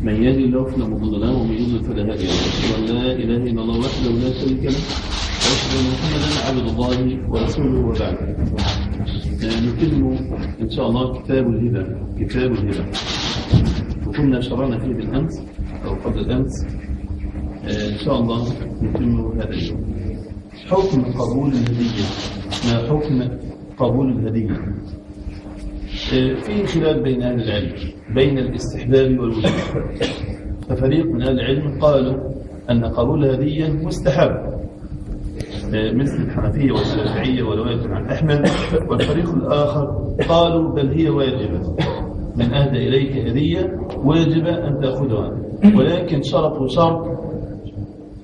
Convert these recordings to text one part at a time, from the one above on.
من يهد الله فلا مضل له ومن يضلل فلا هادي له، واشهد ان لا اله الا الله وحده لا شريك له واشهد ان محمدا عبد الله ورسوله وبعد. نتم ان شاء الله كتاب الهبة. وكنا شرعنا فيه بالامس او قبل الامس، ان شاء الله نتم هذا اليوم. حكم قبول الهدية. ما حكم قبول الهدية؟ في خلاف بين أهل العلم بين الاستحباب والوجوب. ففريق من أهل العلم قالوا أن قبول الهدية مستحب مثل الحنفية والشافعية ورواية عن أحمد، والفريق الآخر قالوا بل هي واجبة، من أهدى إليك هدية واجبة أن تأخذها، ولكن شرط شرط،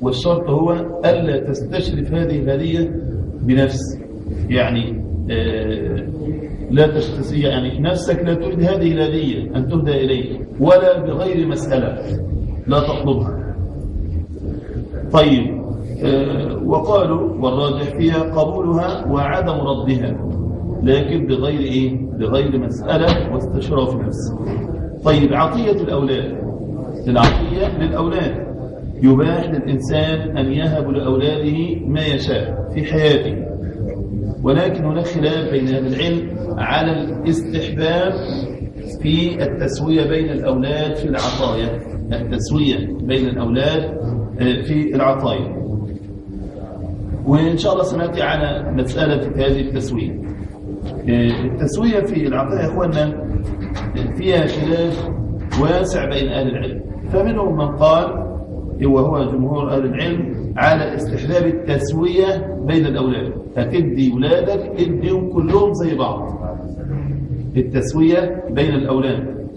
والشرط هو ألا تستشرف هذه الهدية بنفس، يعني لا تستطيع يعني في نفسك لا تريد هذه الهدية أن تهدى إليك، ولا بغير مسألة لا تطلبها. طيب، وقالوا والراجح فيها قبولها وعدم ردها، لكن بغير إيه؟ بغير مسألة واستشراف نفس. طيب، عطية الأولاد. العطية للأولاد يباح للإنسان أن يهب لأولاده ما يشاء في حياته، ولكن هناك خلاف بين أهل العلم على الاستحباب في التسوية بين الأولاد في العطايا، التسوية بين الأولاد في العطايا. وإن شاء الله سنأتي على مسألة هذه التسوية. التسوية في العطايا يا أخوانا فيها خلاف واسع بين أهل العلم، فمنهم من قال وهو جمهور أهل العلم على استحباب التسوية بين الأولاد، هتدي ولادك اديهم كلهم زي بعض، التسوية بين الأولاد.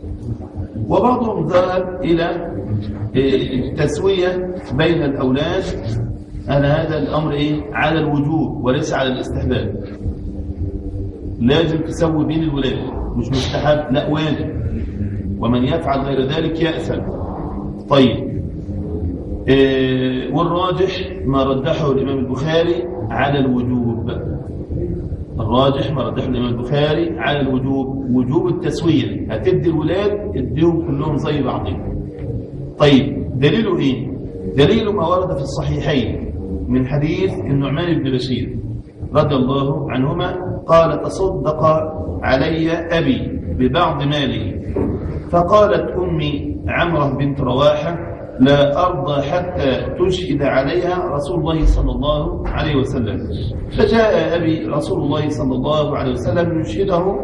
وبعضهم ذهب إلى التسوية بين الأولاد أن هذا الأمر على الوجوب وليس على الاستحباب، لازم تسوي بين الولاد، مش مستحب، لا واجب، ومن يفعل غير ذلك يأثم. طيب، والراجح ما رجحه الإمام البخاري على الوجوب. الراجح ما رجحه الإمام البخاري على الوجوب، وجوب التسوية، هتدي الولاد اديهم كلهم زي بعضهم. طيب، دليله ايه؟ دليله ما ورد في الصحيحين من حديث النعمان بن بشير رضي الله عنهما قال تصدق علي أبي ببعض ماله، فقالت أمي عمرة بنت رواحة لا أرضى حتى تشهد عليها رسول الله صلى الله عليه وسلم. فجاء أبي رسول الله صلى الله عليه وسلم يشهده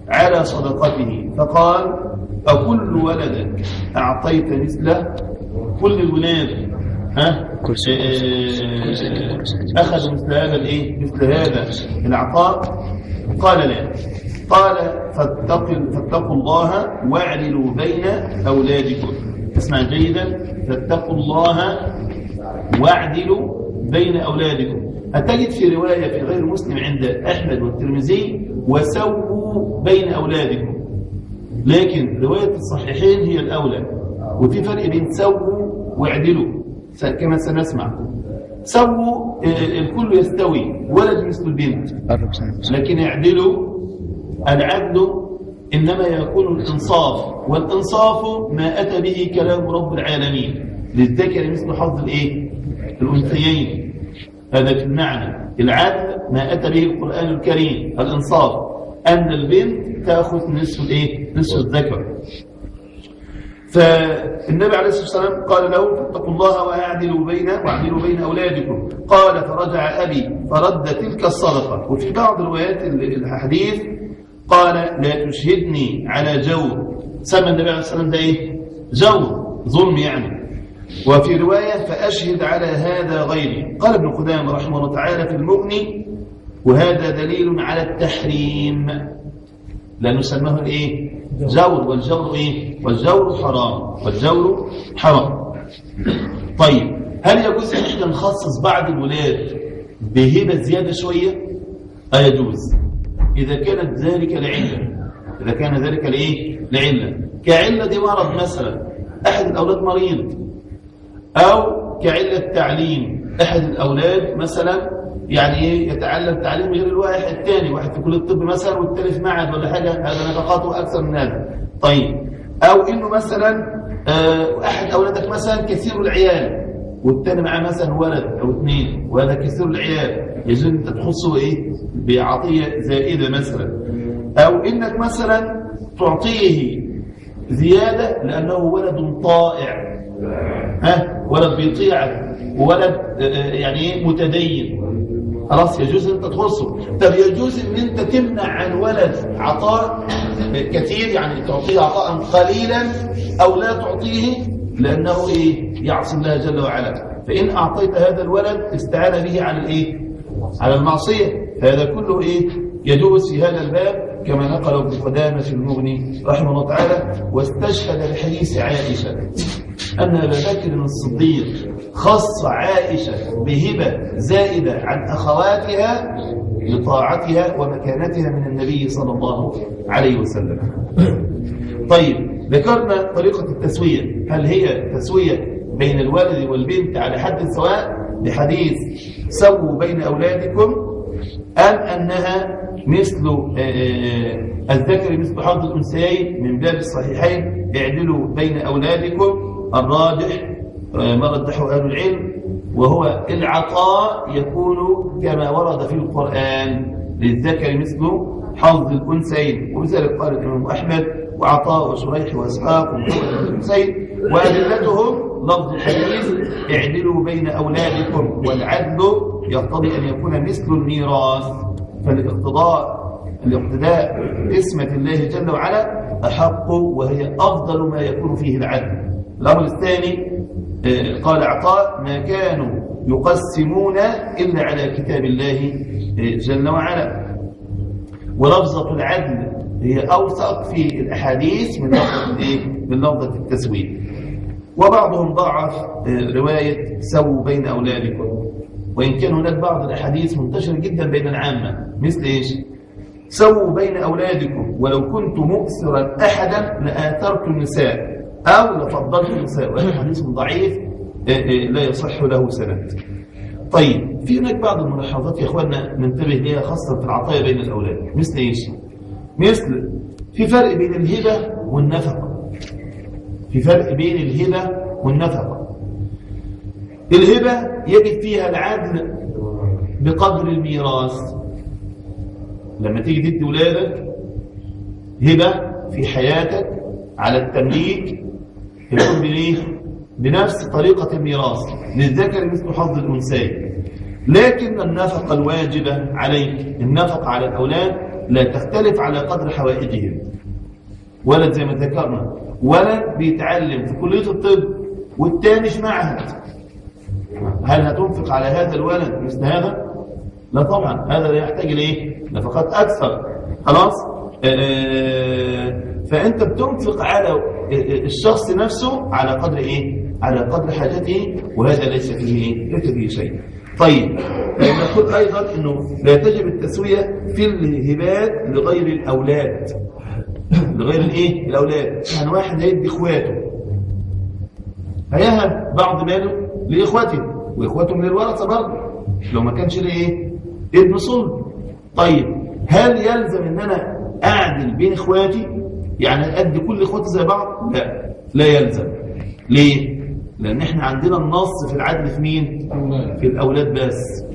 على صدقته، فقال أكل ولدك أعطيت مثله؟ كل الولاد أخذوا مثل هذا مثل هذا العطاء؟ قال لا. قال فاتقوا الله واعدلوا بين أولادكم. اسمع جيدا، فاتقوا الله واعدلوا بين أولادكم. هتجد في رواية في غير مسلم عند أحمد والترمذي وسووا بين أولادكم، لكن رواية الصحيحين هي الأولى، وفي فرق بين سووا واعدلوا كما سنسمع. سووا الكل يستوي، ولد مثل البنت، لكن اعدلوا، العدل إنما يكون الإنصاف، والإنصاف ما أتى به كلام رب العالمين للذكر مثل حظ الأنثيين. هذا في المعنى. العدل ما أتى به القرآن الكريم، الإنصاف أن البنت تأخذ نصف الذكر. فالنبي عليه الصلاة والسلام قال له فاتقوا الله واعدلوا بين أولادكم. قال فرجع أبي فرد تلك الصدقة. وفي بعض روايات الحديث قال لا تشهدني على جور، سمى النبي عليه الصلاة والسلام ده جور، ظلم يعني. وفي رواية فأشهد على هذا غيري. قال ابن قدامة رحمه الله تعالى في المغني وهذا دليل على التحريم، لأنه سماه جور، والجور والجور حرام. طيب، هل يجوز ان احنا نخصص بعض الولاد بهبة زيادة شوية؟ يجوز إذا كانت ذلك لعلة، كعلة مرض مثلا، أحد الأولاد مريض، أو كعلة تعليم، أحد الأولاد مثلا يعني يتعلم تعليم غير الواحد الثاني، واحد في كلية الطب مثلا والثاني في معهد ولا حاجة، هذا نفقاته أكثر من هذا. طيب، أو إنه مثلا أحد أولادك مثلا كثير العيال والتاني معاه مثلا ولد أو اثنين وهذا كثير العيال، يجب أن تخصه إيه بعطية زائدة مثلا، أو إنك مثلا تعطيه زيادة لأنه ولد طائع، ولد بيطيعك وولد يعني متدين، خلاص يجوز أن تخصه. طب يجوز أن أنت تمنع عن ولد عطاء كثير، يعني تعطيه عطاء قليلا أو لا تعطيه لأنه إيه يعصي الله جل وعلا، فإن أعطيت هذا الولد استعان به على الإيه على المعصية، هذا كله إيه يجوز في هذا الباب كما نقل ابن قدامة المغني رحمه الله تعالى. واستشهد لحديث عائشة أن أبا بكر الصديق خص عائشة بهبة زائدة عن أخواتها لطاعتها ومكانتها من النبي صلى الله عليه وسلم. طيب ذكرنا طريقة التسوية، هل هي تسوية بين الولد والبنت على حد سواء بحديث سووا بين أولادكم، أم أنها مثل الذكر مثل حظ الأنثيين من باب الصحيحين اعدلوا بين أولادكم؟ الراجح ما رجحه أهل العلم وهو العطاء يكون كما ورد في القرآن للذكر مثل حظ الأنثيين، وبذلك قال الإمام أحمد وعطاء وشريح وإسحاق ومحمد الحسين، وأدلتهم لفظ الحديث اعدلوا بين أولادكم، والعدل يقتضي أن يكون مثل الميراث، فالاقتداء باسمة الله جل وعلا أحق وهي أفضل ما يكون فيه العدل. الأمر الثاني قال عطاء ما كانوا يقسمون إلا على كتاب الله جل وعلا، ولفظة العدل هي أوثق في الأحاديث من لفظة التسوية. وبعضهم ضعف رواية سووا بين أولادكم، وإن كان هناك بعض الأحاديث منتشرة جدا بين العامة مثل إيش؟ سووا بين أولادكم ولو كنت مؤثرا أحدا لآثرت النساء أو لفضلت النساء، وهذا حديث ضعيف لا يصح له سند. طيب في هناك بعض الملاحظات يا أخواننا ننتبه لها خاصة في العطايا بين الأولاد، مثل إيش؟ مثل في فرق بين الهبة والنفقة، في فرق بين الهبة والنفقة. الهبة يجب فيها العدل بقدر الميراث، لما تيجي تدي ولادك هبة في حياتك على التمليك يكون بنفس طريقة الميراث للذكر مثل حظ الأنثيين. لكن النفقة الواجبة عليك، النفقة على الأولاد لا تختلف على قدر حوائجهم. ولد زي ما ذكرنا ولد بيتعلم في كلية الطب والتاني في معهد، هل هتنفق على هذا الولد مثل هذا؟ لا طبعا، هذا لا يحتاج لإيه؟ نفقات أكثر، خلاص؟ فأنت بتنفق على الشخص نفسه على قدر إيه؟ على قدر حاجته، وهذا ليس فيه ليس فيه شيء. طيب نقول أيضا أنه لا تجب التسوية في الهبات لغير الأولاد، لغير الإيه؟ الأولاد. يعني واحد هيدي إخواته، هيهب بعض ماله لإخواته، وإخواته من الورثة برضه لو ما كانش ليه إيه؟ ابن صلب. طيب هل يلزم أن أنا أعدل بين إخواتي؟ يعني أدي كل إخواتي زي بعض؟ لا، لا يلزم. ليه؟ لأن إحنا عندنا النص في العدل في مين؟ في الأولاد بس.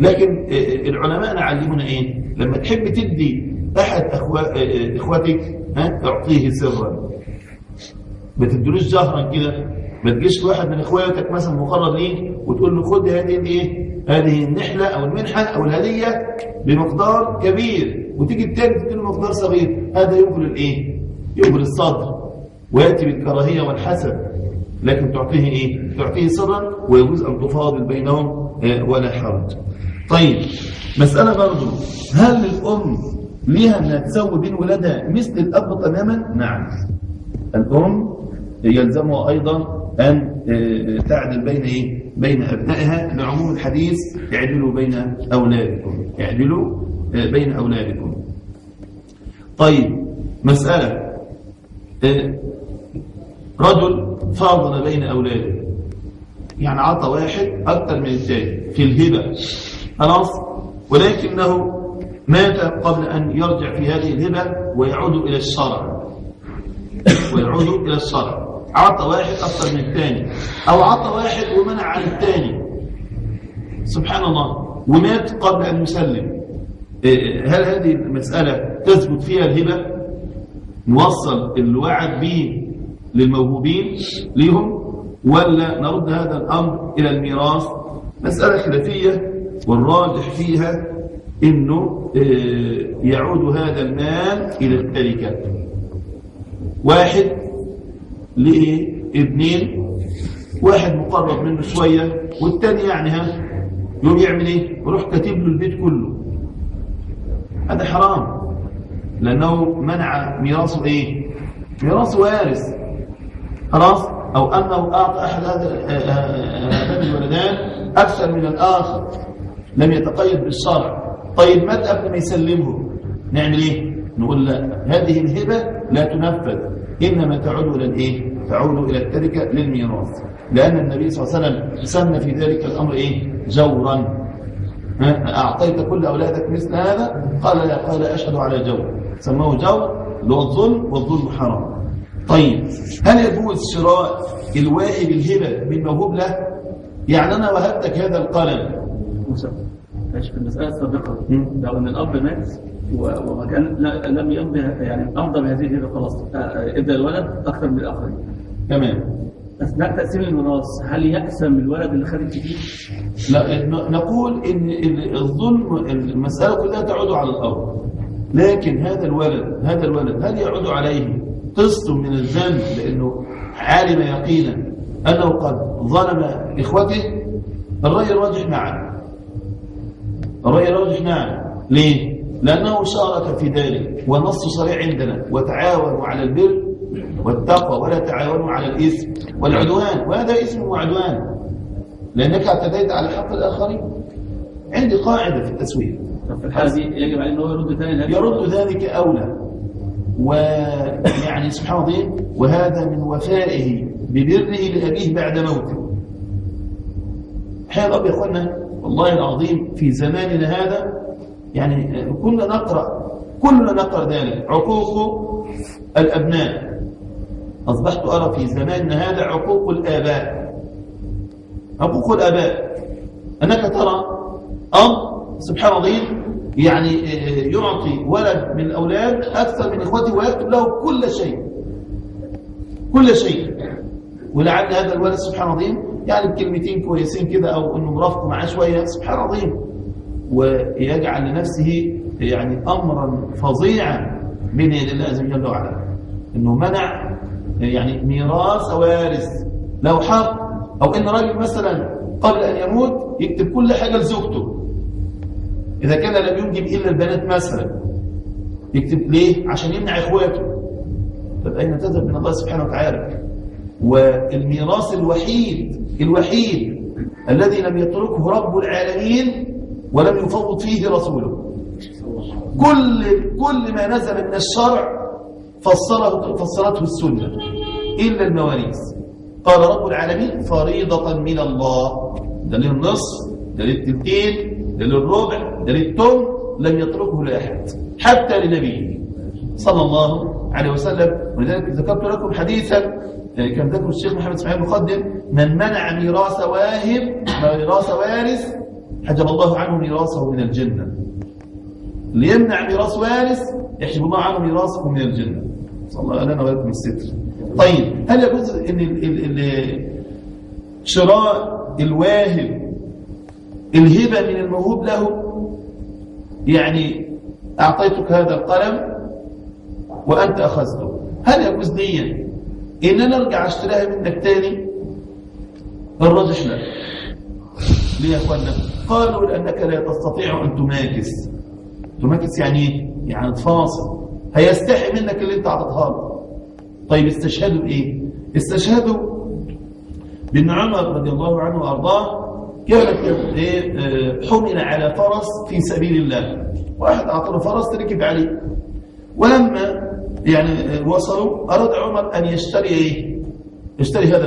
لكن العلماء علمونا إيه؟ لما تحب تدي أحد إخواتك اعطيه سرا، ما تدلوش جهرا كده، ما تجيش واحد من إخواتك مثلا مقرب ليك وتقول له خد هذه الإيه؟ هذه النحلة أو المنحة أو الهدية بمقدار كبير، وتيجي التاني تديله مقدار صغير، هذا يقبل الإيه؟ يقبل الصدر ويأتي بالكراهية والحسد. لكن تعطيه إيه؟ تعطيه سرا ويجوز أن تفاضل بينهم ولا حرج. طيب مسألة برضو، هل الأم ليها أنها تسوي بين ولادها مثل الأب تماما؟ نعم، الأم يلزمها أيضا أن تعدل بين إيه؟ بين أبنائها لعموم الحديث اعدلوا بين أولادكم، اعدلوا بين أولادكم. طيب مسألة، رجل فاضل بين أولاده، يعني عطى واحد أكثر من الثاني في الهبة، خلاص، ولكنه مات قبل أن يرجع في هذه الهبة ويعود إلى الشرع. ويعود إلى الشرع. عطى واحد أكثر من الثاني، أو عطى واحد ومنع عن الثاني، سبحان الله، ومات قبل أن يسلم. هل هذه المسألة تثبت فيها الهبة؟ نوصل الوعد به للموهوبين ليهم، ولا نرد هذا الأمر إلى الميراث؟ مسألة خلافية، والراجح فيها إنه يعود هذا المال إلى التركة. واحد لابنين، واحد مقرب منه شوية والتاني يعني يوم يعمل ايه؟ يروح كاتب له البيت كله. هذا حرام، لأنه منع ميراثه ايه؟ ميراث وارث. خلاص؟ أو أنه أعطى أحد هذين الولدان أكثر من الآخر، لم يتقيد بالشرع. طيب مات قبل ما يسلمه، نعمل ايه؟ نقول لا، هذه الهبة لا تنفذ، إنما تعود إلى الايه؟ تعود إلى التركة للميراث، لأن النبي صلى الله عليه وسلم سمى في ذلك الأمر ايه؟ جورا. أعطيت كل أولادك مثل هذا؟ قال لا، قال أشهد على جور، سموه جور اللي هو الظلم، والظلم حرام. طيب هل يجوز شراء الواهب الهبة من موهوب له؟ يعني أنا وهبتك هذا القلم في المسألة السابقة، لو أن الأب مات وما كان لم يمضي، يعني أمضى بهذه الهبة خلاص، إدى الولد أكثر من الآخرين. تمام. أثناء تقسيم الميراث هل يقسم الولد اللي خد الكتير؟ لا، نقول إن الظلم المسألة كلها تعود على الأب، لكن هذا الولد هل يعود عليه قسط من الذنب لأنه عالم يقينا أنه قد ظلم إخوته؟ الرأي الراجح نعم. ليه؟ لأنه شارك في ذلك، والنص صريح عندنا: وتعاونوا على البر والتقوى ولا تعاونوا على الإثم والعدوان. وهذا إثم وعدوان، لأنك اعتديت على حق الآخرين. عندي قاعدة في التسوية، في الحالة دي يجب عليه أنه يرد ذلك أولى، ويعني سبحان الله، وهذا من وفائه ببره لأبيه بعد موته. حيال أبي أخوانا، والله العظيم في زماننا هذا يعني كلنا نقرأ ذلك، عقوق الأبناء. أصبحت أرى في زماننا هذا عقوق الآباء. أنك ترى أب سبحان الله يعني يعطي ولد من الأولاد أكثر من إخوته، ويكتب له كل شيء، ولعل هذا الولد سبحان الله يعني بكلمتين كويسين كده، أو أنه مرافقه معاه شوية، سبحان الله، ويجعل لنفسه يعني أمرا فظيعا بين يدي الله عز وجل وعلا، أنه منع يعني ميراث وارث له حق. أو إن راجل مثلا قبل أن يموت يكتب كل حاجة لزوجته، إذا كان لم ينجب إلا البنات مثلا، يكتب ليه؟ عشان يمنع إخواته. طب أين تذهب من الله سبحانه وتعالى؟ والميراث الوحيد الذي لم يتركه رب العالمين ولم يفوض فيه رسوله. كل ما نزل من الشرع فسرته السنة إلا المواريث. قال رب العالمين: فريضة من الله. ده للنصف، ده للتلتين، ده للربع، ده للثمن، لم يتركه لأحد حتى لنبيه صلى الله عليه وسلم. ولذلك ذكرت لكم حديثا كان ذكر الشيخ محمد اسماعيل المقدم: من منع ميراث وارث حجب الله عنه ميراثه من الجنة. اللي يمنع ميراث وارث يحجب الله عنه ميراثه من الجنة. صلى الله لنا ولكم الستر. طيب هل يجوز ان شراء الواهب الهبة من الموهوب له؟ يعني أعطيتك هذا القلم وأنت أخذته، هل يجوز لي إن أنا أرجع أشتريها منك تاني؟ الراجح لا. ليه يا أخوانا؟ قالوا لأنك لا تستطيع أن تماكس يعني إيه؟ يعني تفاصل، هيستحي منك اللي أنت عطتها له. طيب استشهدوا بإيه؟ استشهدوا بأن عمر رضي الله عنه وأرضاه كانت حمل على فرس في سبيل الله، واحد أعطى له فرس تركب عليه، ولما يعني وصلوا أراد عمر أن يشتري هذا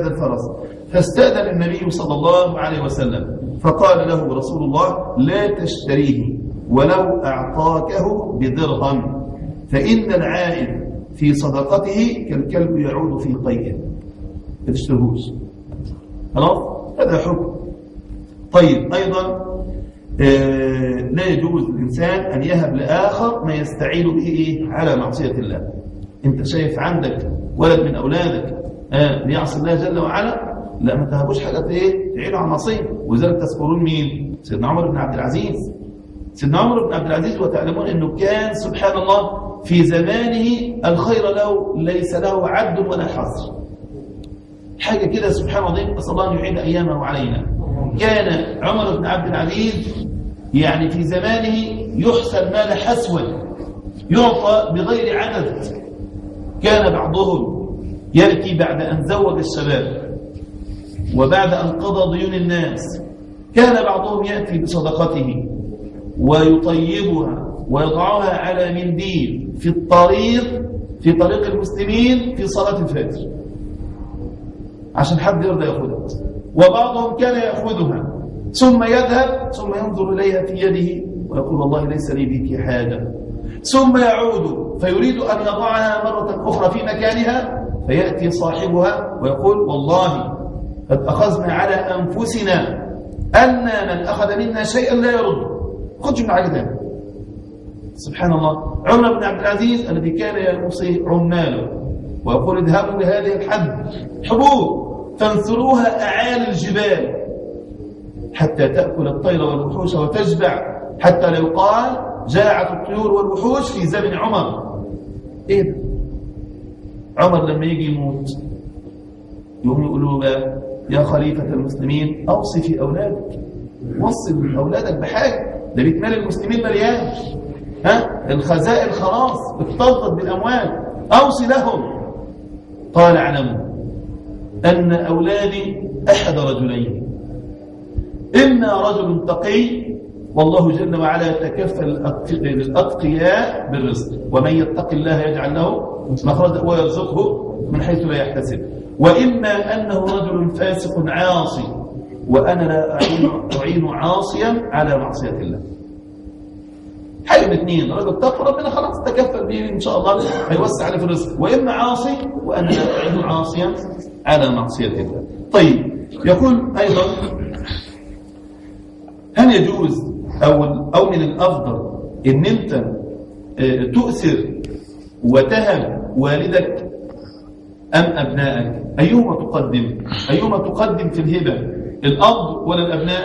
الفرس، فاستأذن النبي صلى الله عليه وسلم، فقال له رسول الله: لا تشتريه ولو أعطاكه بدرهم، فإن العائد في صدقته كالكلب يعود في قيئه، ما تشتريهوش. خلاص، هذا حكم. طيب أيضا لا يجوز الإنسان أن يهب لآخر ما يستعين به إيه؟ على معصية الله. أنت شايف عندك ولد من أولادك بيعصي الله جل وعلا، لا ما تهبوش حاجة إيه؟ تعينه على معصية. وذلك تذكرون مين؟ سيدنا عمر بن عبد العزيز. سيدنا عمر بن عبد العزيز وتعلمون أنه كان سبحان الله في زمانه الخير له ليس له عد ولا حصر. حاجة كده سبحان الله، أسأل الله أن يعيد أيامه علينا. كان عمر بن عبد العزيز يعني في زمانه يحسن مال حسوا يعطى بغير عدد. كان بعضهم يأتي بعد أن زوج الشباب وبعد أن قضى ديون الناس، كان بعضهم يأتي بصدقته ويطيبها ويضعها على منديل في طريق المسلمين في صلاة الفجر عشان حد يرضى يأخذها. وبعضهم كان يأخذها ثم يذهب ثم ينظر إليها في يده ويقول والله ليس لي بك حاجة، ثم يعود فيريد أن يضعها مرة أخرى في مكانها، فيأتي صاحبها ويقول والله قد أخذنا على أنفسنا أن من أخذ منا شيئا لا يرد، خذش من عقدها. سبحان الله. عمر بن عبد العزيز الذي كان يوصي عماله ويقول اذهبوا بهذه الحب حبوب فانثروها أعالي الجبال حتى تأكل الطير والوحوش وتشبع، حتى لا يقال جاعت الطيور والوحوش في زمن عمر. ايه ده؟ عمر لما يجي يموت يقوم يقولوا له يا خليفة المسلمين أوصي في أولادك، وصل أولادك بحاجة، ده بيت مال المسلمين مليان، الخزائن خلاص اكتظت بالأموال، أوصي لهم. قال اعلموا أن أولادي أحد رجلين، إما رجل تقي والله جل وعلا يتكفل للأتقياء بالرزق، ومن يتق الله يجعل له مخرجا ويرزقه من حيث لا يحتسب، وإما أنه رجل فاسق عاصي وأنا لا أعين عاصيا على معصية الله. حاجة من اثنين، رجل تقوى ربنا خلاص تكفل به إن شاء الله هيوسع عليه في الرزق، وإما عاصي وأنا لا أعين عاصيا على معصية الله. طيب يقول أيضا هل يجوز أو من الأفضل إن أنت تؤثر وتهب والدك أم أبنائك؟ أيهما تقدم في الهبة، الأب ولا الأبناء؟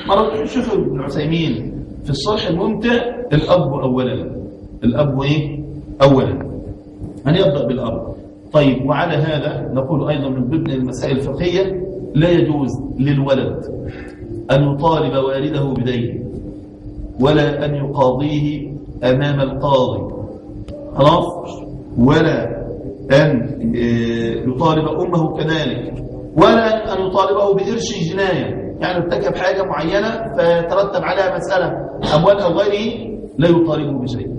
مرة شوف ابن عثيمين في الصلح الممتع الأب أولا. الأب إيه؟ أولا. هنبدأ بالأب. طيب وعلى هذا نقول أيضا من ضمن المسائل الفقهية لا يجوز للولد أن يطالب والده بدين ولا أن يقاضيه أمام القاضي، خلاص، ولا أن يطالب أمه كذلك، ولا أن يطالبه بإرش جناية، يعني ارتكب حاجة معينة فترتب عليها مسألة أموال أو غيره، لا يطالبه بشيء.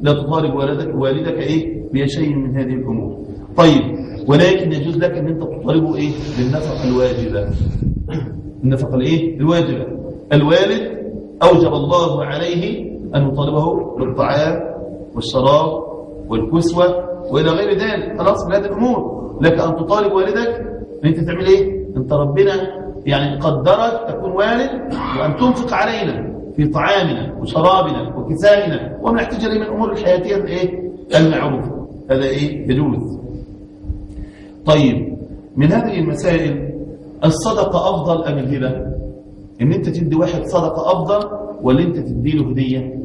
لا تطالب والدك إيه بشيء من هذه الأمور. طيب ولكن يجوز لك أن أنت تطالبه إيه بالنفقة الواجبة. النفقة الإيه الواجبة. الوالد أوجب الله عليه أن يطالبه بالطعام والشراب والكسوة وإلى غير ذلك، خلاص من هذه الأمور. لك أن تطالب والدك أن أنت تعمل إيه؟ أنت ربنا يعني قدرك تكون والد وأن تنفق علينا في طعامنا وشرابنا وكسائنا وما نحتاج إليه من أمور الحياتية الإيه المعروفة. هذا إيه يجوز. طيب من هذه المسائل الصدقة أفضل أم الهبة؟ إن أنت تدي واحد صدقة أفضل ولا أنت تدي له هدية؟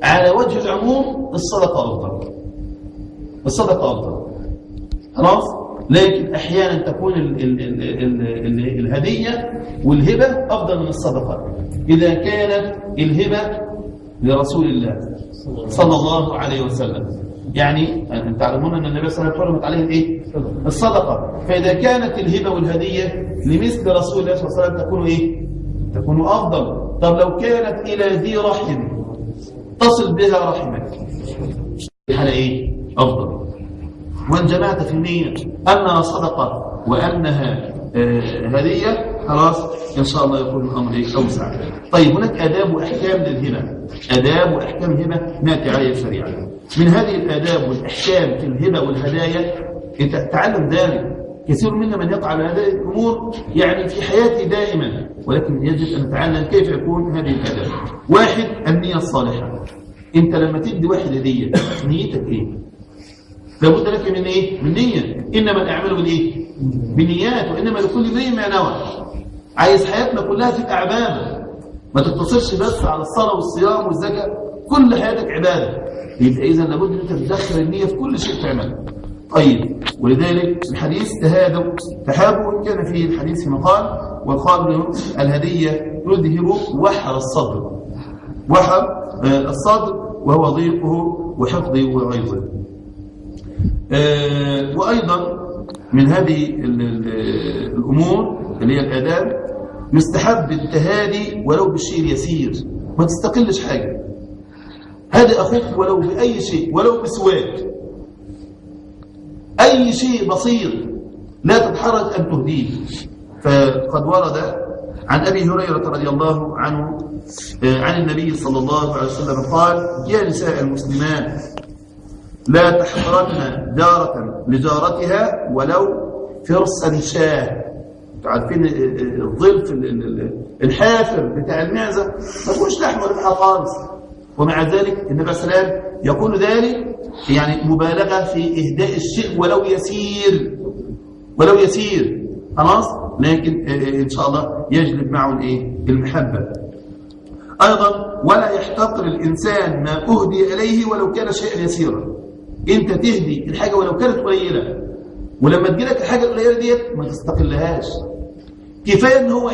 على وجه العموم الصدقة أفضل، الصدقة أفضل، خلاص. لكن أحيانا تكون الهدية والهبة أفضل من الصدقة إذا كانت الهبة لرسول الله صلى الله عليه وسلم. يعني أنتم تعلمون أن النبي صلى الله عليه وسلم حرمت عليه الإيه؟ الصدقة. فإذا كانت الهبة والهدية لمثل رسول الله صلى الله عليه وسلم تكون إيه؟ تكون أفضل. طب لو كانت إلى ذي رحم تصل بها رحمك على إيه؟ أفضل. وإن جمعت في النية أنها صدقة وأنها هدية خلاص إن شاء الله يكون الأمر أوسع. طيب هناك آداب وأحكام للهبة، آداب وأحكام هبة ناتي عليها الشريعة. من هذه الآداب والأحكام في الهبة والهدايا أنت تعلم ذلك. كثير منا من يقع على هذه الأمور يعني في حياته دائما، ولكن يجب أن نتعلم كيف يكون هذه الآداب. واحد، النية الصالحة. أنت لما تدي واحد هدية نيتك إيه؟ لابد لك من إيه؟ من نية. إنما الأعمال بالإيه؟ بنيات، وإنما لكل امرئ ما نوى. عايز حياتنا كلها تبقى عبادة، ما تقتصرش بس على الصلاة والصيام والزكاة، كل حياتك عبادة. يبقى إذا لابد أن أنت تدخل النية في كل شيء تعمله. طيب، ولذلك الحديث تحابوا إن كان فيه الحديث في مقال والقال الهدية يذهب وحر الصدر، وحر الصدر وهو ضيقه وحفظه وغيظه. وأيضا من هذه الأمور اللي هي الآداب، يستحب التهادي ولو بالشيء اليسير، ما تستقلش حاجة. هذا أخوك ولو بأي شيء، ولو بسواك، أي شيء بسيط لا تتحرج أن تهديه. فقد ورد عن أبي هريرة رضي الله عنه عن النبي صلى الله عليه وسلم قال: يا نساء المسلمات لا تحقرن جارة لجارتها ولو فرسا شاه. عارفين الظلف الحافر بتاع المعزة ما فيهوش لحم ولا حاجة خالص، ومع ذلك النبي صلى الله عليه وسلم يقول ذلك يعني مبالغة في إهداء الشيء ولو يسير، ولو يسير خلاص، لكن إن شاء الله يجلب معه المحبة. أيضا ولا يحتقر الإنسان ما أهدي إليه ولو كان شيئا يسيرا. أنت تهدي الحاجة ولو كانت قليلة، ولما تجيلك الحاجة القليلة ديت ما تستقلهاش. كفاية إن هو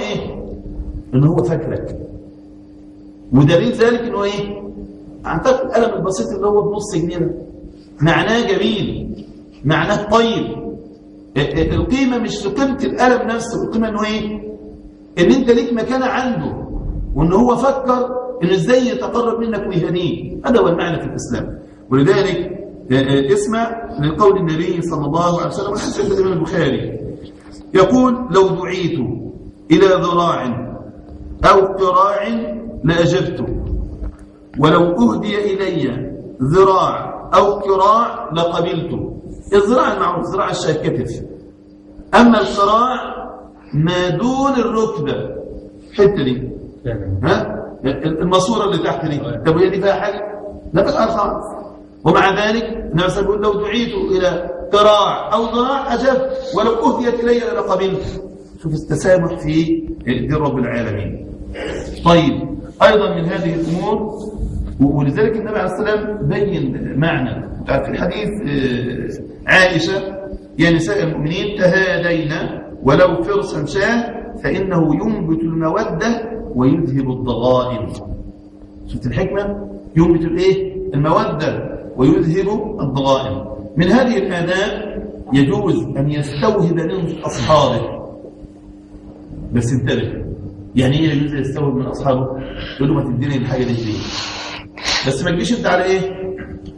إن هو فاكرك، ودليل ذلك إنه أعتقد القلم البسيط اللي هو بنص جنيه ده معناه جميل، معناه طيب. القيمة مش في قيمة القلم نفسه، القيمة إنه إن أنت ليك مكانة عنده، وإن هو فكر إنه إزاي يتقرب منك ويهديك. هذا هو المعنى في الإسلام. ولذلك اسمع لقول النبي صلى الله عليه وسلم والحديث عند الإمام البخاري يقول: لو دعيت إلى ذراع أو قراع لأجبت، ولو أهدي إلي ذراع أو قراع لقبلت. الذراع المعروف ذراع الكتف، أما القراع ما دون الركبة، الحته دي الماسوره اللي تحت دي. طب هي دي فيها حاجه؟ لا فيها خالص. ومع ذلك النبي صلى الله عليه وسلم لو دعيت الى قراع او ذراع اجبت، ولو اهديت الي لقبلت. شوف التسامح في دين رب العالمين. طيب، ايضا من هذه الامور، ولذلك النبي عليه الصلاه والسلام بين معنى في الحديث عائشه: يا نساء المؤمنين تهادينا ولو فرسا شاه فإنه ينبت المودة ويذهب الضغائن. شفت الحكمة؟ ينبت المودة ويذهب الضغائن. من هذه الآداب يجوز أن يستوهب من أصحابه، بس انتبه. يعني ايه يجوز يستوهب من أصحابه؟ يقول له ما تديني الحاجة دي، بس ما تجيش انت على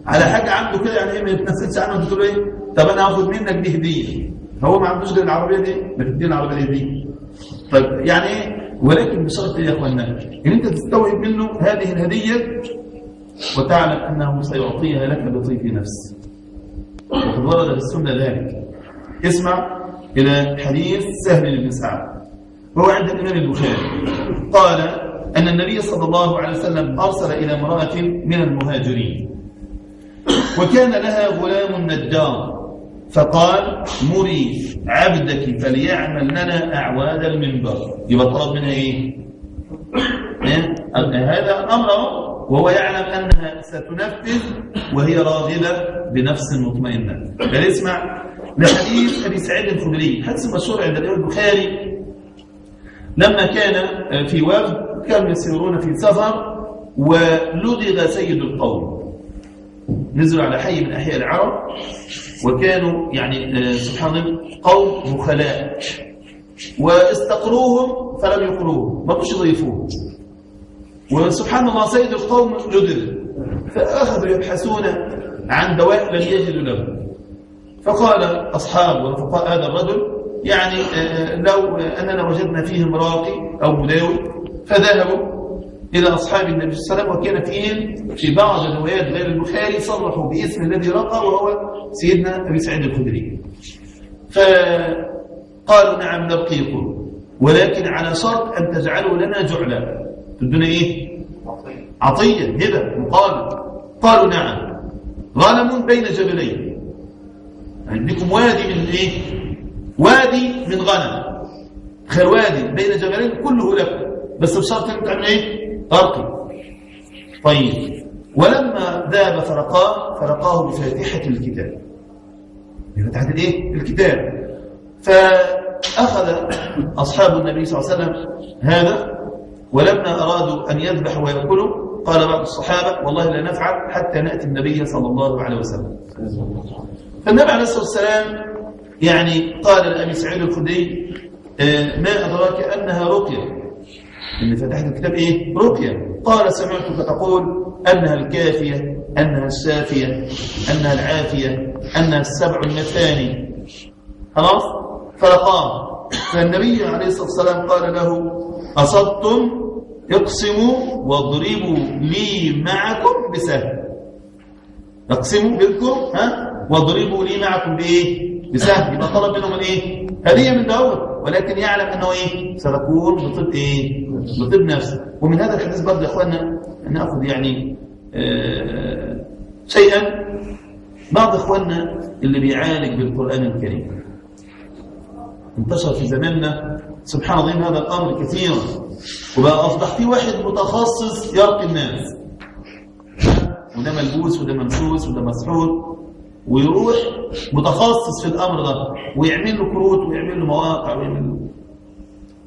على حاجة عنده كده، يعني ما يتنسلش عنه. انت تقول طب انا هاخد منك دي هدية، هو ما عندوش غير العربية دي، ما تديني العربية دي. طيب يعني ولكن بشرط يا اخوانا ان انت تستوعب منه هذه الهديه وتعلم انه سيعطيها لك بطيب نفس، وقد ورد في السنه ذلك. اسمع الى حديث سهل بن سعد وهو عند الامام البخاري قال ان النبي صلى الله عليه وسلم ارسل الى امراه من المهاجرين وكان لها غلام نجار، فقال: مري عبدك فليعمل لنا أعواد المنبر. يبقى طلب منها هذا أمره، وهو يعلم أنها ستنفذ وهي راغبة بنفس مطمئنة. بل اسمع لحديث أبي سعيد الخدري، حديث مشهور عند الإمام البخاري. لما كان في وفد كانوا يسيرون في سفر ولدغ سيد القوم، نزلوا على حي من أحياء العرب، وكانوا سبحان الله قوم مخلاء، واستقروهم فلم يقروهم، ما كانوش يضيفوهم. وسبحان الله سيد القوم لدغ، فأخذوا يبحثون عن دواء لم يجدوا له. فقال أصحاب ورفقاء هذا الرجل: يعني لو أننا وجدنا فيهم راقي أو مداوي، فذهبوا إلى أصحاب النبي صلى الله عليه وسلم، وكان فيهم في بعض الروايات غير البخاري صرحوا باسم الذي رقى وهو سيدنا أبي سعيد الخدري. فقالوا نعم نرقيكم، ولكن على شرط أن تجعلوا لنا جعلا. تدون إيه؟ عطية، هبة، مقابل. قالوا نعم. غنم بين جبلين، عندكم وادي من إيه؟ وادي من غنم، خير وادي بين جبلين كله لكم، بس بشرط أن تعمل إيه؟ أرقي. طيب، ولما ذهب فرقاه بفاتحة الكتاب، بفتحة الإيه؟ الكتاب. فأخذ أصحاب النبي صلى الله عليه وسلم هذا، ولما أرادوا أن يذبحوا ويأكلوا قال بعض الصحابة والله لا نفعل حتى نأتي النبي صلى الله عليه وسلم. فالنبي عليه الصلاة والسلام يعني قال لأبي سعيد الخدري ما أدراك أنها رقية، إن فتحت الكتاب إيه؟ رقية. قال سمعتك تقول أنها الكافية، أنها الشافية، أنها العافية، أنها السبع المثاني. خلاص؟ فرقاه. فالنبي عليه الصلاة والسلام قال له أصبتم، اقسموا واضربوا لي معكم بسهم. اقسموا بينكم واضربوا لي معكم بإيه؟ بسهم. يبقى طلب منهم الإيه؟ هدية من داود، ولكن يعلم أنه إيه؟ ستكون بطب إيه؟ بطب نفسه. ومن هذا الحديث برضه يا إخواننا نأخذ يعني شيئا. بعض إخواننا اللي بيعالج بالقرآن الكريم انتشر في زماننا سبحان الله هذا الأمر كثيرا، وبقى أصبح في واحد متخصص يرقي الناس، وده ملبوس وده ممسوس وده مسحور، ويروح متخصص في الأمر ده ويعمل له كروت ويعمل له مواقع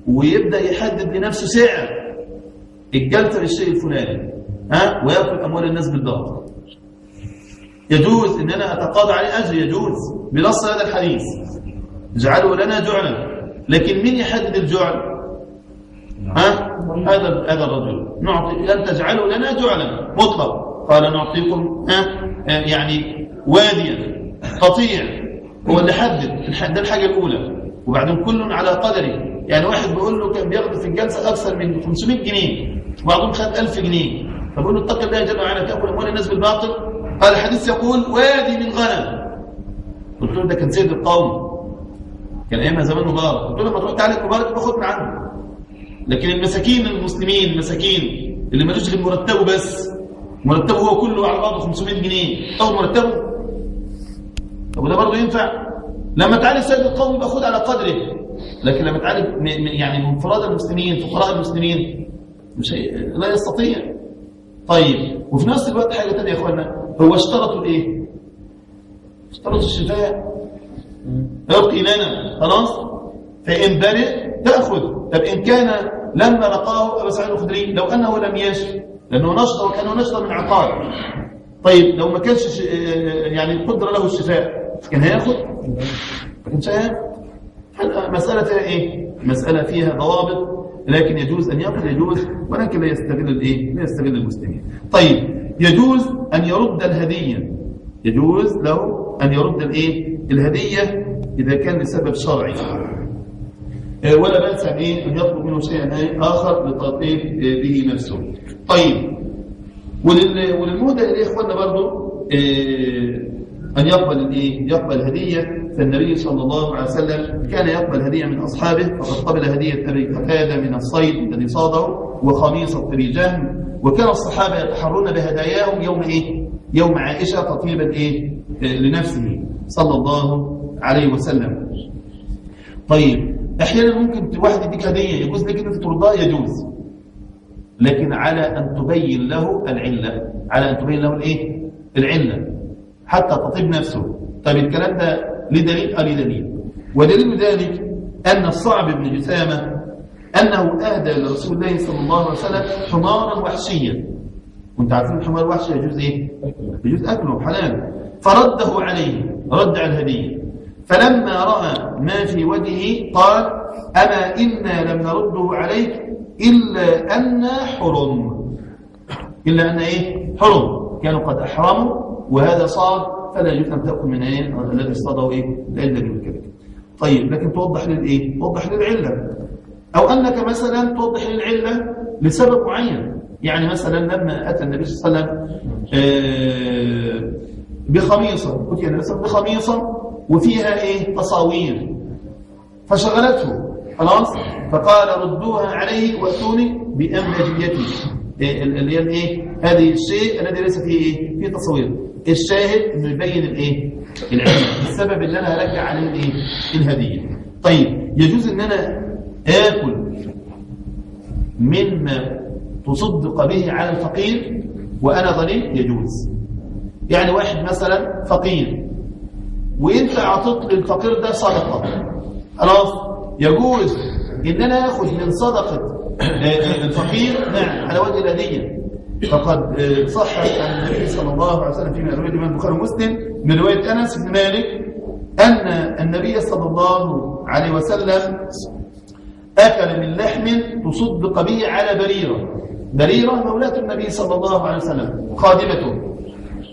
ويبدأ يحدد لنفسه سعر الجلسة للشيء الفلاني ويأكل أموال الناس بالضبط. يجوز إن أنا أتقاضى عليه أجر، يجوز بنص هذا الحديث اجعلوا لنا جعلا. لكن من يحدد الجعل؟ هذا الرجل. نعطي أن تجعلوا لنا جعلا مطلق. قال نعطيكم يعني واديا قطيع، هو اللي حدد. ده الحاجة الأولى. وبعدين كل على قدره. يعني واحد بيقول له كان بياخد في الجلسة أكثر من 500 جنيه، وبعضهم خد 1000 جنيه، فبقول له اتق الله جل وعلا تأكل أموال الناس بالباطل. قال الحديث يقول وادي من غنم. قلت له ده كان سيد القوم، كان أيامها زمان مبارك. قلت له لما تروح تعالج مبارك باخد من عنده. لكن المساكين المسلمين، المساكين اللي مالوش غير مرتبه، بس مرتبه هو كله على بعضه 500 جنيه، تاخد مرتبه؟ طب وده برضه ينفع؟ لما تعالج سيد القوم باخد على قدره، لكن لما تعالج يعني منفراد المسلمين، فقراء المسلمين، مش لا يستطيع. طيب، وفي نفس الوقت حاجه ثانيه يا اخوانا، هو اشترطوا ايه؟ اشترطوا الشفاء. ارقي لنا، خلاص؟ فإن برئ تأخذ. طب إن كان لما لقاه أبا سعيد الخدري لو أنه لم يشفي، لأنه نشط وكانه نشط من عقار. طيب لو ما كانش يعني قدر له الشفاء كان هياخد؟ ما كانش هياخد. مسألة فيها إيه؟ مسألة فيها ضوابط، لكن يجوز أن يأخذ، يجوز، ولكن لا يستغل الإيه؟ لا يستغل المسلمين. طيب يجوز أن يرد الهدية، يجوز له أن يرد الإيه؟ الهدية إذا كان لسبب شرعي، ولا بأس أن يطلب منه شيئا آخر لتطيب به نفسه. طيب، وللمهدى إليه إخواننا برضو أن يقبل هدية. فالنبي صلى الله عليه وسلم كان يقبل هدية من أصحابه، فقد قبل هدية أبي قتادة من الصيد الذي صاده وخميصة أبي جهم. وكان الصحابة يتحرون بهداياهم يوم عائشة تطيبا لنفسه صلى الله عليه وسلم. طيب، احيانا ممكن واحد يديك هديه يجوز لك انك تردها، يجوز، لكن على ان تبين له العله، على ان تبين له العله حتى تطيب نفسه. طيب الكلام ده ليه دليل؟ ليه دليل. ودليل ذلك ان الصعب بن جثامه انه اهدى لرسول الله صلى الله عليه وسلم حمارا وحشيا. وانت عارفين الحمار الوحشي يجوز يجوز اكله حلال. فرده عليه، رد على الهديه. فلما رأى ما في وجهه قال أما إنا لم نرده عليك إلا أن حرم. إلا أن حرم، كانوا قد أحرموا وهذا صاد، فلا يجوز أن تأكل من الذي اصطاده العلة بالكذب. طيب لكن توضح للايه؟ توضح للعله، او انك مثلا توضح للعله لسبب معين. يعني مثلا لما اتى النبي صلى الله عليه وسلم بخميصه، اتي النبي صلى الله عليه وسلم بخميصه وفيها ايه؟ تصاوير، فشغلته خلاص، فقال ردوها عليه واتوني باملجيتي، اللي هي الايه؟ هذه الشيء الذي ليس فيه ايه؟ فيه تصوير. الشاهد انه يبين الايه؟ العلم، السبب اللي انا هرجع عليه الايه؟ الهديه. طيب يجوز ان انا اكل مما تصدق به على الفقير وانا غني؟ يجوز. يعني واحد مثلا فقير وانت اعطيت للفقير ده صدقه، خلاص يجوز ان انا اخذ من صدقه الفقير نعم على وجه الهديه. فقد صح عن النبي صلى الله عليه وسلم فيما رواه الامام البخاري ومسلم من روايه انس بن مالك ان النبي صلى الله عليه وسلم اكل من لحم تصدق به على بريره. بريره مولاه النبي صلى الله عليه وسلم خادمته،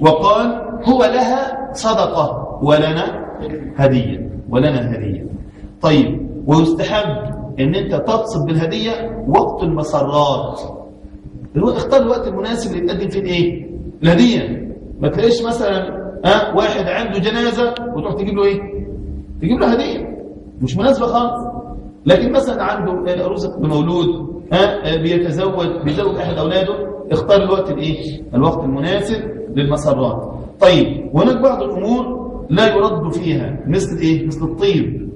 وقال هو لها صدقه ولنا هديه، ولنا هديه. طيب ويستحب ان انت تقصد بالهديه وقت المسرات، اختار الوقت المناسب اللي تقدم فيه الايه؟ الهديه. ما تلاقيش مثلا واحد عنده جنازه وتروح تجيب له ايه؟ تجيب له هديه مش مناسبه خالص. لكن مثلا عنده رزق بمولود، بيزوج احد اولاده، اختار الوقت الايه؟ الوقت المناسب للمسرات. طيب وهناك بعض الامور لا يرد فيها مثل ايه؟ مثل الطيب،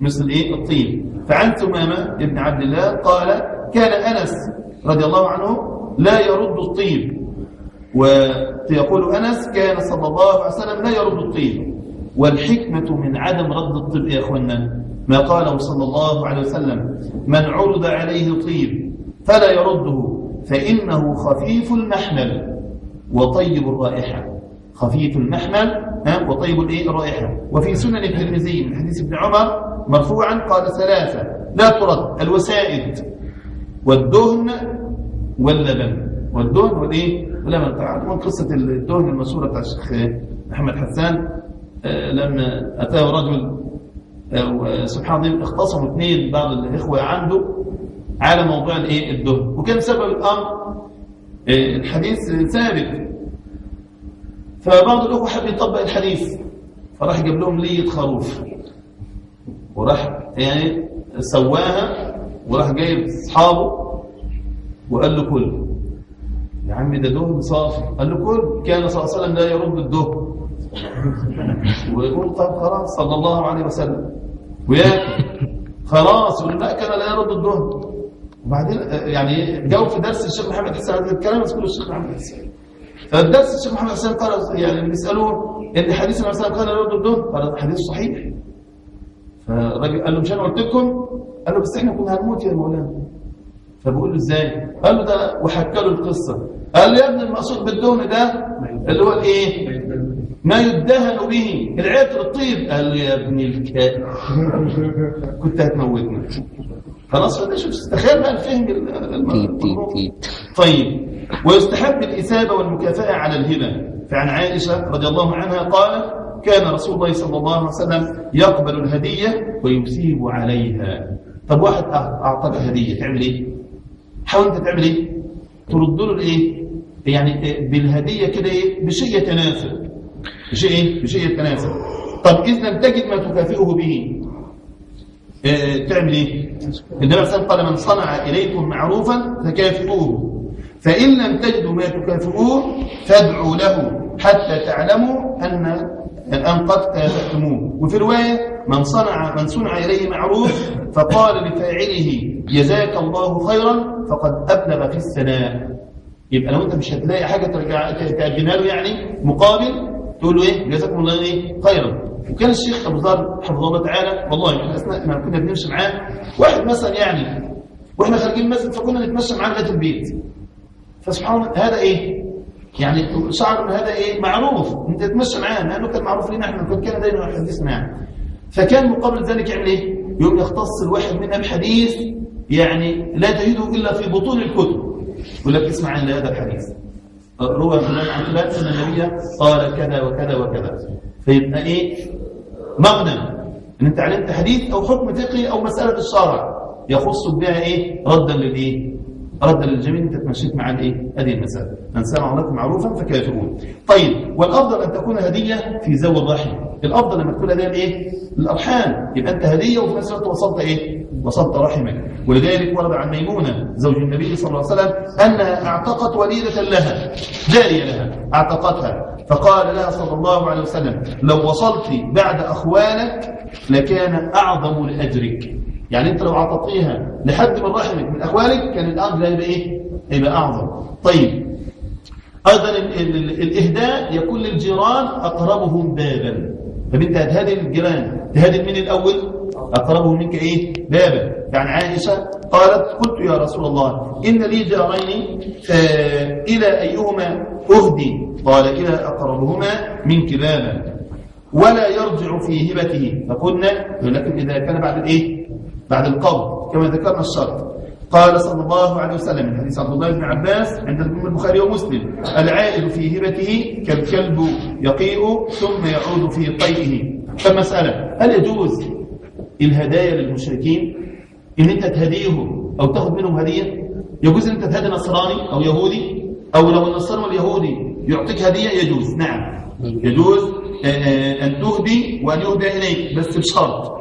مثل ايه؟ الطيب. فعن ثمامه ابن عبد الله قال كان انس رضي الله عنه لا يرد الطيب، ويقول انس كان صلى الله عليه وسلم لا يرد الطيب. والحكمه من عدم رد الطيب يا اخوانا ما قاله صلى الله عليه وسلم من عرض عليه طيب فلا يرده فانه خفيف المحمل وطيب الرائحه. خفيف المحمل وطيب الايه؟ الرائحه. وفي سنن الترمذي من حديث ابن عمر مرفوعا قال ثلاثه لا ترد: الوسائد والدهن واللبن. والدهن والايه؟ واللبن. تعلمون قصه الدهن المشهوره بتاع الشيخ محمد حسان لما اتاه رجل سبحان الله اختصموا اثنين بعض الاخوه عنده على موضوع الايه؟ الدهن، وكان سبب الامر الحديث ثابت، فبعض الاخوه حب يطبق الحديث فراح جاب لهم ليه خروف وراح يعني سواها وراح جايب اصحابه وقال له كل يا عم ده دهن صافي، قال له كل كان صلى الله عليه وسلم لا يرد الدهن ويقول طب خلاص صلى الله عليه وسلم وياكل خلاص يقول لا كان لا يرد الدهن. وبعدين يعني جاوا في درس الشيخ محمد حسان الكلام يذكره الشيخ محمد حسان، فالدرس الشيخ محمد حسان قال يعني بيسالوه ان حديث النبي صلى الله عليه وسلم قال لا يرد الدهن، قال حديث صحيح. فالراجل قال له مش انا قلت لكم؟ قال له بس احنا كنا هنموت يا مولانا. فبقول له ازاي؟ قال له ده وحكى له القصه. قال له يا ابن المقصود بالدهن ده اللي هو الايه؟ ما يدهن به العطر الطيب. قال له يا ابن الكائن كنت هتموتنا. خلاص فده شوف تخيل بقى الفهم الموضوع. طيب ويستحب الاثابه والمكافاه على الهبه. فعن عائشه رضي الله عنها قال كان رسول الله صلى الله عليه وسلم يقبل الهديه ويثيب عليها. طب واحد اعطاك هديه تعمل ايه؟ حاول انت تعمل ايه؟ ترد له الايه؟ يعني بالهديه كده ايه؟ بشيء يتناسب. بشيء ايه؟ بشيء يتناسب. طب اذا لم تجد ما تكافئه به تعمل ايه؟ النبي صلى الله عليه وسلم قال من صنع اليكم معروفا فكافئوه فان لم تجدوا ما تكافئوه فادعوا له حتى تعلموا ان قد كافأتموه. وفي روايه من صنع اليه معروف فقال لفاعله جزاك الله خيرا فقد ابلغ في الثناء. يبقى لو انت مش هتلاقي حاجه تقدمها له يعني مقابل تقول له ايه؟ جزاكم الله ايه؟ خيرا. وكان الشيخ ابو ذر حفظه الله تعالى والله من اثناء ما كنا بنمشي معاه واحد مثلا يعني واحنا خارجين المسجد فكنا نتمشى معاه لغايه البيت، فسبحان الله هذا ايه؟ يعني شعر ان هذا ايه؟ معروف انت تتمشى معاه لانه كان معروف لنا احنا كان دايما الحديث معاه. فكان مقابل ذلك يعمل ايه؟ يوم يختص الواحد منا بحديث يعني لا تجده الا في بطون الكتب يقول لك اسمع عن هذا الحديث روى فلان عن فلان ان النبي قال كذا وكذا وكذا. فيبقى ايه؟ مغنم ان انت علمت حديث او حكم فقهي او مساله الشرع يخص بها ايه ردا للايه ردا للجميع. انت تمشيت مع الايه هذه المساله. من سمع لكم معروفا فكافئون. طيب والافضل ان تكون هديه في ذوي الرحم. الافضل لما تكون هديه لايه للارحام، يبقى انت هديه وفي نفس الوقت وصلت ايه وصلت رحمك. ولذلك ورد عن ميمونه زوج النبي صلى الله عليه وسلم انها اعتقت وليده لها جاريه لها اعتقتها، فقال لها صلى الله عليه وسلم لو وصلت بعد اخوانك لكان اعظم لاجرك. يعني انت لو عطيتيها لحد من رحمك من اخوانك كان الاجر هيبقى ايه هيبقى اعظم. طيب ايضا الاهداء يكون للجيران اقربهم بابا. فانت هتهدي الجيران تهدي من الاول اقربهم منك ايه بابا. يعني عائشه قالت قلت يا رسول الله ان لي جارين الى ايهما اهدي؟ قال الى اقربهما منك بابا ولا يرجع في هبته. فقلنا لكن اذا كان بعد الايه بعد القبض كما ذكرنا الشرط. قال صلى الله عليه وسلم من حديث عبد الله بن عباس عند البخاري ومسلم العائد في هبته كالكلب يقيء ثم يعود في طيئه. فمسألة هل يجوز الهدايا للمشركين ان انت تهديهم او تاخذ منهم هدية؟ يجوز ان انت تهدي نصراني او يهودي، او لو النصراني واليهودي يعطيك هدية يجوز. نعم يجوز أن تهدي وأن يهدى إليك بس بشرط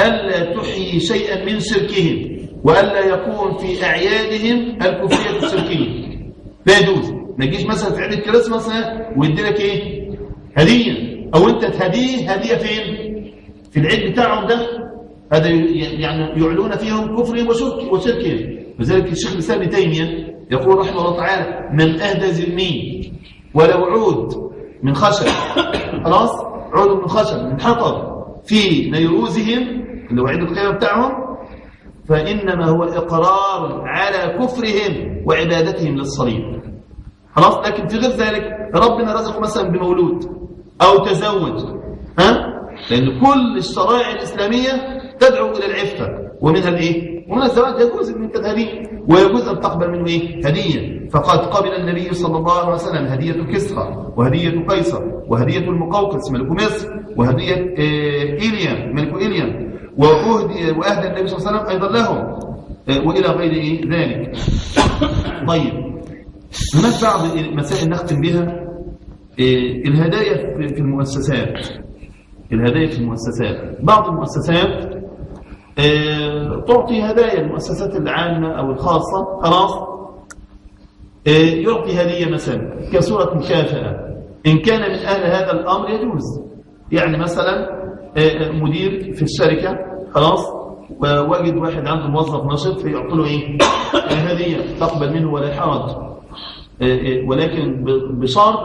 ألا تحيي شيئا من شركهم وألا يكون في أعيادهم الكفرية الشركية. لا يجوز. ما تجيش مثلا في عيد الكريسماس ويدي لك إيه هدية أو أنت تهديه هدية فين في العيد بتاعهم ده. هذا يعني يعلون فيهم كفرهم وشركهم. لذلك الشيخ الإسلام ابن تيمية يقول رحمه الله تعالى من أهدى ذمي ولو عود من خشب خلاص عود من خشب من حطب في نيروزهم اللي هو عيد القيامة بتاعهم فإنما هو إقرار على كفرهم وعبادتهم للصليب خلاص. لكن في غير ذلك ربنا رزقه مثلا بمولود أو تزوج لأن كل الشرائع الإسلامية تدعو إلى العفة ومنها الإيه ومن الزواج يجوز أن انت هديه ويجوز أن تقبل منه إيه هدية. فقد قبل النبي صلى الله عليه وسلم هدية كسرى وهدية قيصر وهدية المقوقس ملك مصر وهدية إيليام ملك إيليام وأهدى النبي صلى الله عليه وسلم أيضا لهم وإلى غير ذلك. طيب هناك بعض المسائل نختم بها. الهدايا في المؤسسات. الهدايا في المؤسسات بعض المؤسسات تعطي هدايا المؤسسات العامة أو الخاصة خلاص يعطي هدية مثلا كصورة مكافأة إن كان من أهل هذا الأمر يجوز. يعني مثلا مدير في الشركة خلاص ووجد واحد عنده موظف نشط فيعطي له إيه هدية تقبل منه ولا حرج ولكن بشرط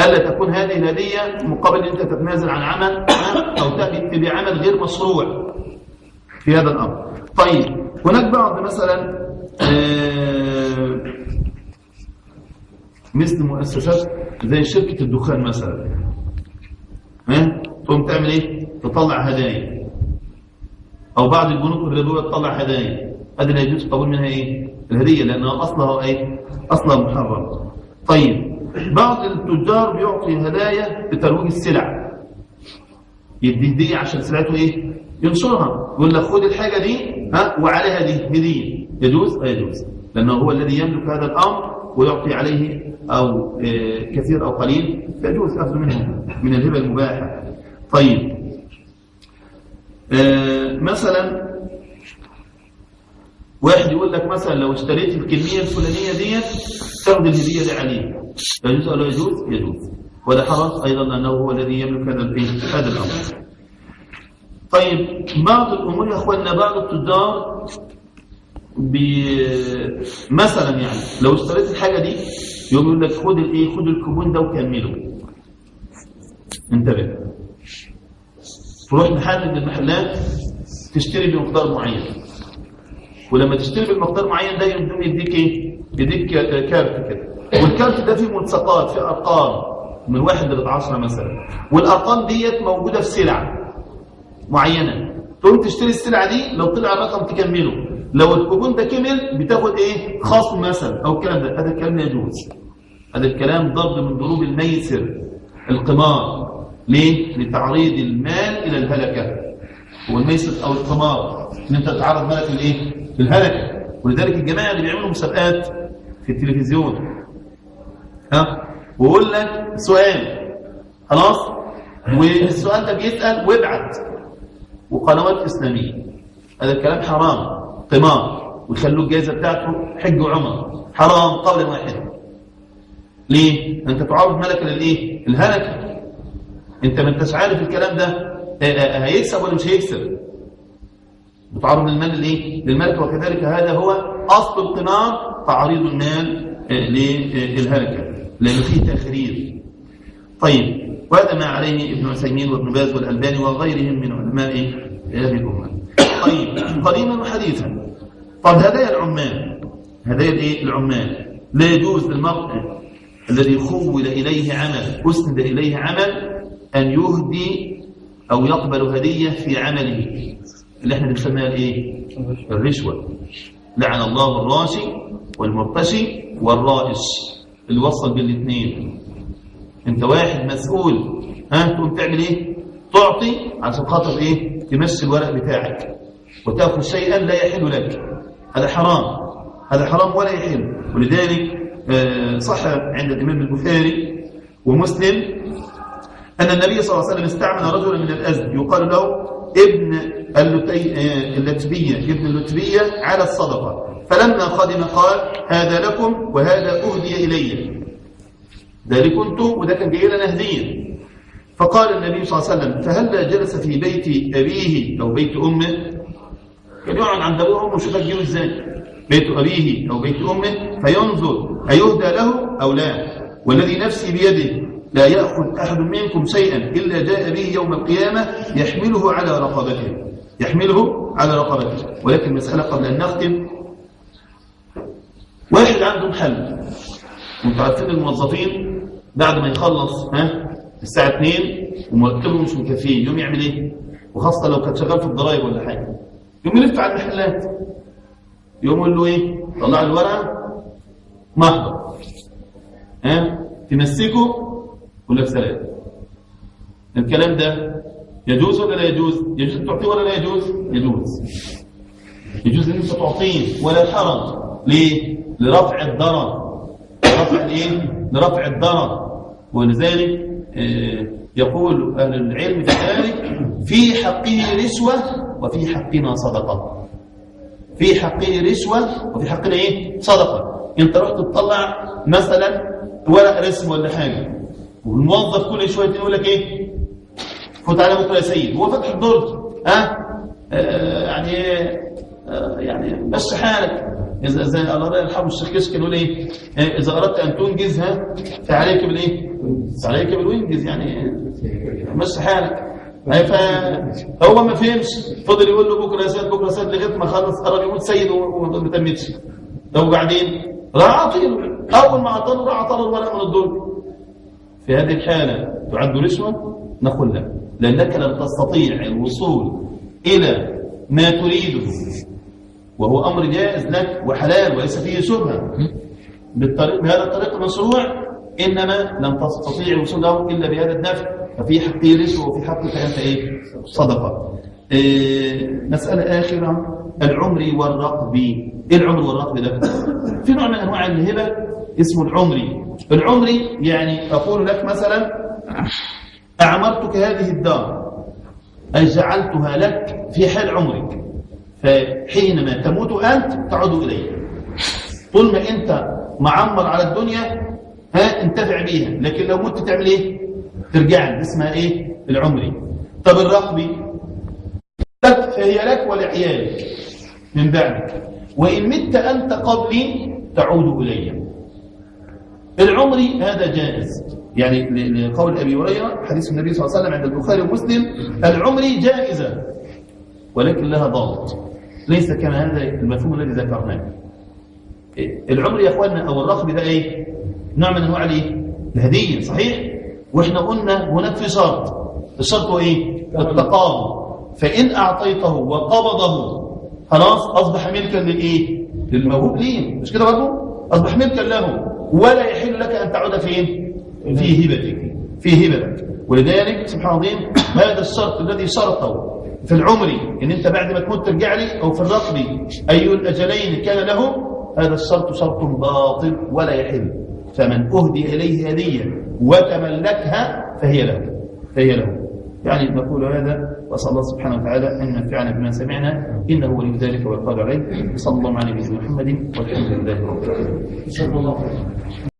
ألا تكون هذه الهدية مقابل أن أنت تتنازل عن عمل أو تأتي بعمل غير مشروع في هذا الأمر. طيب هناك بعض مثلا مثل مؤسسات زي شركة الدخان مثلا تقوم تعمل ايه تطلع هدايا او بعض البنوك الربويه تطلع هدايا. هذا لا يجوز قبول منها ايه الهديه لانها اصلها ايه اصلها محرم. طيب بعض التجار بيعطي هدايا لترويج السلع يدي هديه عشان سلعته ايه ينشرها يقول لك خد الحاجه دي وعليها دي هديه. يجوز يجوز لانه هو الذي يملك هذا الامر ويعطي عليه أو كثير أو قليل فيجوز أخذ منه من الهبة المباحة. طيب مثلا واحد يقول لك مثلا لو اشتريت الكمية الفلانية دي تاخد الهدية دي عليه يجوز أو لا يجوز يجوز ولا حرج أيضا لأنه هو الذي يملك هذا الأمر. طيب بعض الأمور يا أخواننا بعض التجار مثلا يعني لو اشتريت الحاجة دي يقول لك خد الايه خد الكوبون ده وكمله. انتبه تروح محل من المحلات تشتري بمقدار معين ولما تشتري بالمقدار معين ده يديك ايه يديك كارت كده والكارت ده فيه ملصقات فيه ارقام من 1 ل 10 مثلا والارقام ديت موجوده في سلع معينه تقوم تشتري السلعه دي لو طلع الرقم تكمله لو الكوبون ده كمل بتاخد ايه خصم مثلا او الكلام ده. هذا الكلام يجوز. هذا الكلام ضرب من ضروب الميسر القمار. ليه؟ لتعريض المال إلى الهلكة، والميسر أو القمار إن أنت تتعرض مالك للإيه؟ للهلكة. ولذلك الجماعة اللي بيعملوا مسابقات في التلفزيون ويقول لك سؤال خلاص، والسؤال ده بيسأل وابعت، وقنوات إسلامية، هذا الكلام حرام، قمار، ويخلوا الجائزة بتاعته حج وعمر، حرام قولا واحدا. ليه؟ أنت تعرض ملك للإيه؟ الهلكة. أنت ما انتش عارف الكلام ده هيكسب ولا مش هيكسب، بتعرض المال للإيه؟ للملك. وكذلك هذا هو أصل القمار، تعريض المال للهلكة، لأنه فيه تخرير. طيب، وهذا ما عليه ابن عثيمين وابن باز والألباني وغيرهم من علماء هذه الأمة. طيب، قديما وحديثا. طب هدايا العمال، هدايا الايه؟ العمال لا يجوز للمرء الذي خول إليه عمل، أسند إليه عمل، أن يهدي أو يقبل هدية في عمله، اللي احنا بنسميها الايه؟ الرشوة. لعن الله الراشي والمرتشي والرائش، اللي وصل بالاثنين. انت واحد مسؤول، تقوم تعمل ايه؟ تعطي عشان خاطر ايه؟ تمشي الورق بتاعك وتأخذ شيئا لا يحل لك، هذا حرام، هذا حرام ولا يحل. ولذلك صح عند الإمام البخاري ومسلم أن النبي صلى الله عليه وسلم استعمل رجلا من الأزد يقال له ابن اللتبية على الصدقة، فلما قدم قال هذا لكم وهذا أهدي إلي، ده اللي كنت وده كان جاي لنا هدية. فقال النبي صلى الله عليه وسلم فهلا جلس في بيت أبيه أو بيت أمه، كان يقعد عند أبوه وأمه وشوف هتجيله إزاي، بيت أبيه أو بيت أمه، فينظر أيهدى له أو لا، والذي نفسي بيده لا يأخذ أحد منكم شيئا إلا جاء به يوم القيامة يحمله على رقبته، يحمله على رقبته. ولكن مسألة قبل أن نختم، واحد عنده محل، وانتوا عارفين الموظفين بعد ما يخلص الساعة 2 ومرتبه مش مكفيه، يوم يعمل ايه؟ وخاصة لو كان شغال في الضرايب ولا حاجة، يوم يلف على المحلات، يوم يقول له ايه؟ طلع الورقة محضر، تمسكه ولا بسلام. الكلام ده يجوز ولا لا يجوز؟ يجوز ان تعطيه ولا لا يجوز؟ يجوز. يجوز ان انت تعطيه ولا حرج. ليه؟ لرفع الضرر. لرفع الايه؟ لرفع الضرر. ولذلك يقول اهل العلم كذلك في حقه رشوة وفي حقنا صدقة. في حقه رشوة وفي حقنا ايه؟ صدقة. انت رحت تطلع مثلا ورق رسم ولا حاجة، والموظف كل شوية يقول لك ايه؟ فوت على بكره يا سيد، هو فتح الدرج يعني مشي حالك. اذا زي الله يرحمه الشيخ كشك يقول ايه؟ اذا اردت ان تنجزها فعليك بالايه؟ فعليك بالوينجز، يعني مشي حالك. فهو ما فهمش، فضل يقول له بكره يا سيد بكره يا سيد لغايه ما خلص قرب يقول سيد وما تمتش. طب وبعدين راح عطيله، اول ما عطاله راح عطاله الورق من الدرج. في هذه الحاله تعد رشوه؟ نقول لا، لانك لن تستطيع الوصول الى ما تريده وهو امر جائز لك وحلال وليس فيه شبهه بهذا الطريق المشروع، انما لن تستطيع الوصول له الا بهذا الدفع، ففي حقه رشوه وفي حقك انت ايه؟ صدقه. مساله اخره، العمري والرقبي. ايه العمر والرقبي ده؟ في نوع من انواع الهبه اسمه العمري. العمري يعني اقول لك مثلا اعمرتك هذه الدار، اي جعلتها لك في حال عمرك، فحينما تموت انت تعود الي. طول ما انت معمر على الدنيا انتفع بيها، لكن لو مت تعمل ايه؟ ترجع لي. اسمها ايه؟ العمري. طب الرقبي فهي لك ولعيالك من بعدك، وإن مت أنت قبلي تعود إلي. العمري هذا جائز، يعني لقول أبي هريرة حديث النبي صلى الله عليه وسلم عند البخاري ومسلم، العمري جائزة ولكن لها ضابط، ليس كما هذا المفهوم الذي ذكرناه. العمري يا أخواننا أو الرقب ده إيه؟ نوع من أنواع الهدية، صحيح؟ وإحنا قلنا هناك في شرط، الشرط هو إيه؟ التقابض. فإن أعطيته وقبضه خلاص أصبح ملكا للإيه؟ للموهوب ليه، مش كده برضه؟ أصبح ملكا له، ولا يحل لك أن تعود فين؟ في هبتك. في هبة. ولذلك سبحان الله العظيم هذا الشرط الذي شرطه في العمر ان انت بعد ما تموت ترجع لي، او في الرقب اي الاجلين كان له، هذا الشرط شرط باطل ولا يحل. فمن اهدي اليه هديه وتملكها فهي له. يعني نقول هذا، واسال الله سبحانه وتعالى ان ينفعنا بما سمعنا، انه ولي ذلك والقادر عليه. صلى الله على نبينا محمد والحمد لله رب العالمين.